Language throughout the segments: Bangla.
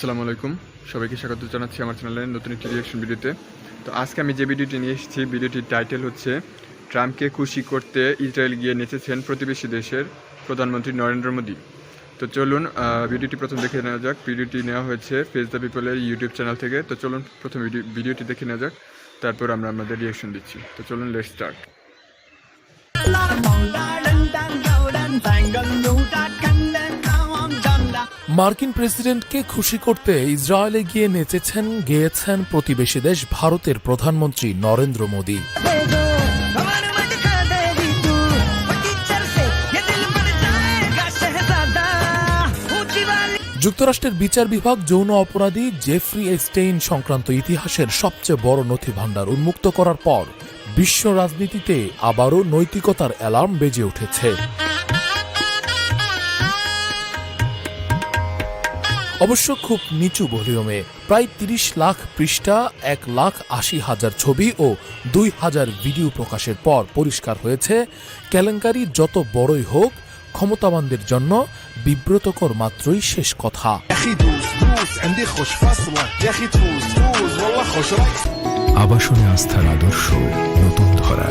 আসসালামু আলাইকুম, সবাইকে স্বাগত জানাচ্ছি আমার চ্যানেলের নতুন একটি রিঅ্যাকশন ভিডিওতে। তো আজকে আমি যে ভিডিওটি নিয়ে এসেছি, ভিডিওটির টাইটেল হচ্ছে ট্রাম্পকে খুশি করতে ইসরায়েল গিয়ে নেচেছেন প্রতিবেশী দেশের প্রধানমন্ত্রী নরেন্দ্র মোদী। তো চলুন ভিডিওটি প্রথম দেখে নেওয়া যাক। ভিডিওটি নেওয়া হয়েছে ফেস দ্য পিপলের ইউটিউব চ্যানেল থেকে। তো চলুন প্রথম ভিডিওটি দেখে নেওয়া যাক, তারপর আমরা আমাদের রিঅ্যাকশন দিচ্ছি। তো চলুন লেটস স্টার্ট। মার্কিন প্রেসিডেন্টকে খুশি করতে ইসরায়েলে গিয়ে নেচেছেন গেয়েছেন প্রতিবেশী দেশ ভারতের প্রধানমন্ত্রী নরেন্দ্র মোদী। যুক্তরাষ্ট্রের বিচার বিভাগ যৌন অপরাধী জেফ্রি এস্টেইন সংক্রান্ত ইতিহাসের সবচেয়ে বড় নথি ভাণ্ডার উন্মুক্ত করার পর বিশ্ব রাজনীতিতে আবারও নৈতিকতার অ্যালার্ম বেজে উঠেছে। অবশ্য খুব নিচু ভলিউমে। প্রায় ৩০ লাখ পৃষ্ঠা, ১,৮০,০০০ ছবি ও ২,০০০ ভিডিও প্রকাশের পর পরিষ্কার হয়েছে, কেলেঙ্কারি যত বড়ই হোক, ক্ষমতাবানদের জন্য বিব্রতকর মাত্রই শেষ কথা। আবাসনে আস্থার আদর্শ, নতুন ধরা,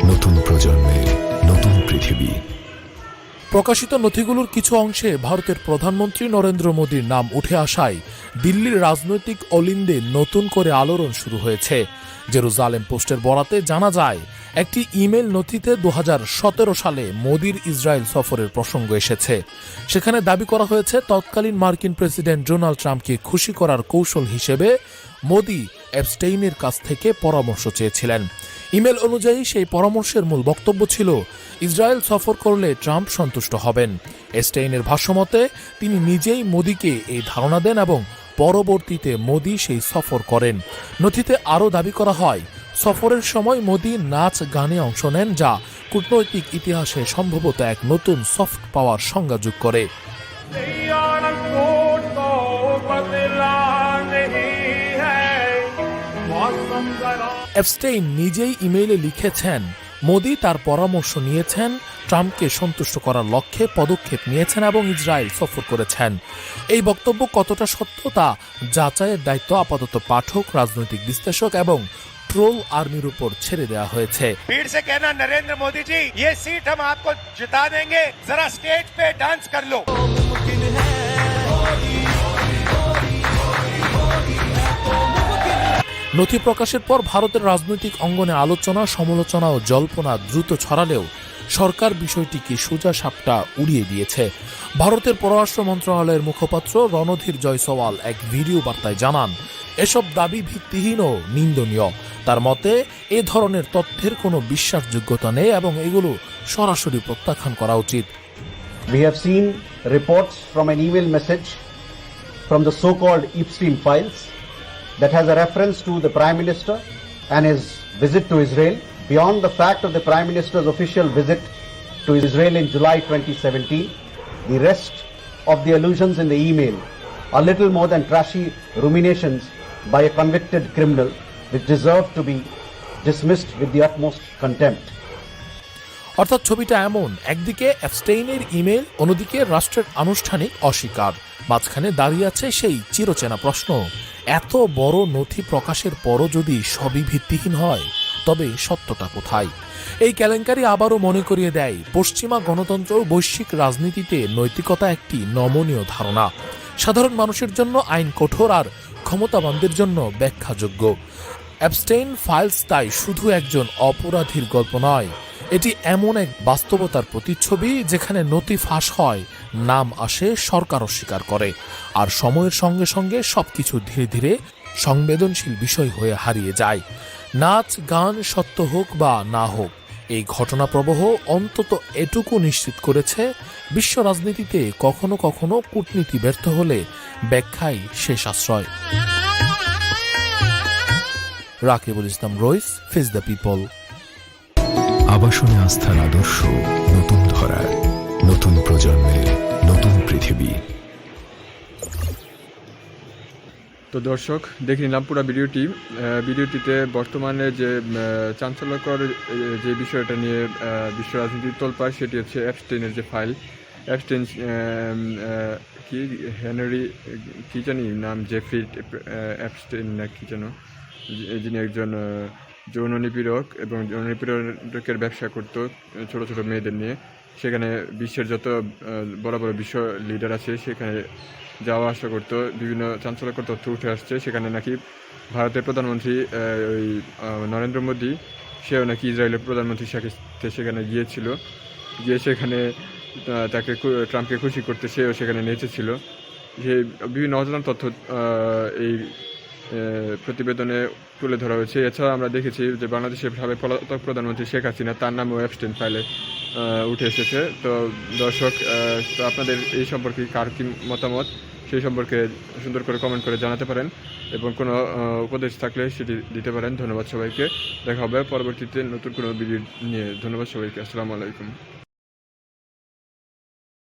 নতুন প্রজন্মের নতুন পৃথিবী। প্রকাশিত নথিগুলোর কিছু অংশে ভারতের প্রধানমন্ত্রী নরেন্দ্র মোদীর নাম উঠে আসায় দিল্লির রাজনৈতিক অলিন্দে নতুন করে আলোড়ন শুরু হয়েছে। জেরুজালেম পোস্টের বরাতে জানা যায়, একটি ইমেল নথিতে ২০১৭ সালে মোদীর ইসরায়েল সফরের প্রসঙ্গ এসেছে। সেখানে দাবি করা হয়েছে, তৎকালীন মার্কিন প্রেসিডেন্ট ডোনাল্ড ট্রাম্পকে খুশি করার কৌশল হিসেবে মোদী এপস্টেইনের কাছ থেকে পরামর্শ চেয়েছিলেন। ইমেল অনুযায়ী সেই পরামর্শের মূল বক্তব্য ছিল, ইসরায়েল সফর করলে ট্রাম্প সন্তুষ্ট হবেন। এস্টেইনের ভাষ্যমতে তিনি নিজেই মোদীকে এই ধারণা দেন এবং পরবর্তীতে মোদী সেই সফর করেন। নথিতে আরও দাবি করা হয়, সফরের সময় মোদী নাচ গানে অংশ নেন, যা কূটনৈতিক ইতিহাসে সম্ভবত এক নতুন সফট পাওয়ার সংজ্ঞা যোগ করে। এপস্টেইন নিজেই ইমেইলে লিখেছেন, মোদী তার পরামর্শ নিয়েছেন, ট্রাম্পকে সন্তুষ্ট করার লক্ষ্যে পদক্ষেপ নিয়েছেন এবং ইসরায়েল সফর করেছেন। এই বক্তব্য কতটা সত্য তা যাচাইয়ের দায়িত্ব আপাতত পাঠক, রাজনৈতিক বিশ্লেষক এবং ট্রোল আর্মির উপর ছেড়ে দেওয়া হয়েছে। भीड़ से कहना, नरेंद्र मोदी जी, ये सीट हम आपको जिता देंगे, जरा स्टेज पे डांस कर लो। নথি প্রকাশের পর ভারতের রাজনৈতিক অঙ্গনে আলোচনা, সমালোচনা ও জল্পনা দ্রুত ছড়ালেও সরকার বিষয়টিকে সোজা সাপটা উড়িয়ে দিয়েছে। ভারতের পররাষ্ট্র মন্ত্রণালয়ের মুখপাত্র রণধীর জয়সওয়াল এক ভিডিও বার্তায় জানান, এসব দাবি ভিত্তিহীন ও নিন্দনীয়। তার মতে, এ ধরনের তথ্যের কোনো বিশ্বাসযোগ্যতা নেই এবং এগুলো সরাসরি প্রত্যাখ্যান করা উচিত। We have seen reports from an email message from the so-called Epstein files that has a reference to the Prime Minister and his visit to Israel. Beyond the fact of the Prime Minister's official visit to Israel in July 2017, the rest of the allusions in the email are little more than trashy ruminations by a convicted criminal which deserve to be dismissed with the utmost contempt. অর্থাৎ ছবিটা এমন, একদিকে এপস্টেইনের ইমেল, অন্যদিকে রাষ্ট্রের আনুষ্ঠানিক অস্বীকার। মাঝখানে দাঁড়িয়ে আছে সেই চিরচেনা প্রশ্ন, এত বড় নথি প্রকাশের পরও যদি সবই ভিত্তিহীন হয়, তবে সত্যটা কোথায়? এই কেলেঙ্কারি আবারও মনে করিয়ে দেয়, পশ্চিমা গণতন্ত্র ও বৈশ্বিক রাজনীতিতে নৈতিকতা একটি নমনীয় ধারণা। সাধারণ মানুষের জন্য আইন কঠোর আর ক্ষমতাবানদের জন্য ব্যাখ্যাযোগ্য। এপস্টেইন ফাইলস তাই শুধু একজন অপরাধীর গল্প নয়, এটি এমন এক বাস্তবতার প্রতিচ্ছবি যেখানে নথি ফাঁস হয়, নাম আসে, সরকার অস্বীকার করে, আর সময়ের সঙ্গে সঙ্গে সবকিছু ধীরে ধীরে সংবেদনশীল বিষয় হয়ে হারিয়ে যায়। নাচ গান সত্য হোক বা না হোক, এই ঘটনা প্রবাহ অন্তত এটুকু নিশ্চিত করেছে, বিশ্ব রাজনীতিতে কখনো কখনো কূটনীতি ব্যর্থ হলে ব্যাখ্যাই শেষ আশ্রয়। রাকিবুল ইসলাম রইস, ফেস দ্য পিপল। আবাসনে আস্থার আদর্শ, নতুন ধরা, নতুন প্রজন্মের নতুন পৃথিবী। তো দর্শক, দেখে নিলাম পুরো ভিডিওটিতে বর্তমানে যে চাঞ্চল্যকর যে বিষয়টা নিয়ে বিশ্ব রাজনীতির তোলপাড়, সেটি হচ্ছে এপস্টেইনের যে ফাইল, অ্যাপস্টেইন কি হেনরি কি জানি নাম, জেফ্রি অ্যাপস্টেইন না কি যেন, যিনি একজন যৌন নিপীড়ক এবং যৌন নিপীড়কের ব্যবসা করতো ছোট ছোট মেয়েদের নিয়ে। সেখানে বিশ্বের যত বড় বড় বিশ্ব লিডার আছে সেখানে যাওয়া আসা করতো, বিভিন্ন চাঞ্চল্যকর তথ্য উঠে আসছে। সেখানে নাকি ভারতের প্রধানমন্ত্রী ওই নরেন্দ্র মোদী, সেও নাকি ইসরায়েলের প্রধানমন্ত্রীর সাথে সেখানে গিয়েছিল, গিয়ে সেখানে তাকে ট্রাম্পকে খুশি করতে সেও সেখানে নেচেছিল। যে বিভিন্ন অজানা তথ্য এই প্রতিবেদনে তুলে ধরা হয়েছে। এছাড়া আমরা দেখেছি যে বাংলাদেশের সাবেক পলাতক প্রধানমন্ত্রী শেখ হাসিনা, তার নামও অ্যাপস্টেইন ফাইলে উঠে এসেছে। তো দর্শক, তো আপনাদের এই সম্পর্কে কার কী মতামত সেই সম্পর্কে সুন্দর করে কমেন্ট করে জানাতে পারেন এবং কোনো উপদেশ থাকলে সেটি দিতে পারেন। ধন্যবাদ সবাইকে, দেখা হবে পরবর্তীতে নতুন কোনো ভিডিও নিয়ে। ধন্যবাদ সবাইকে, আসসালামু আলাইকুম।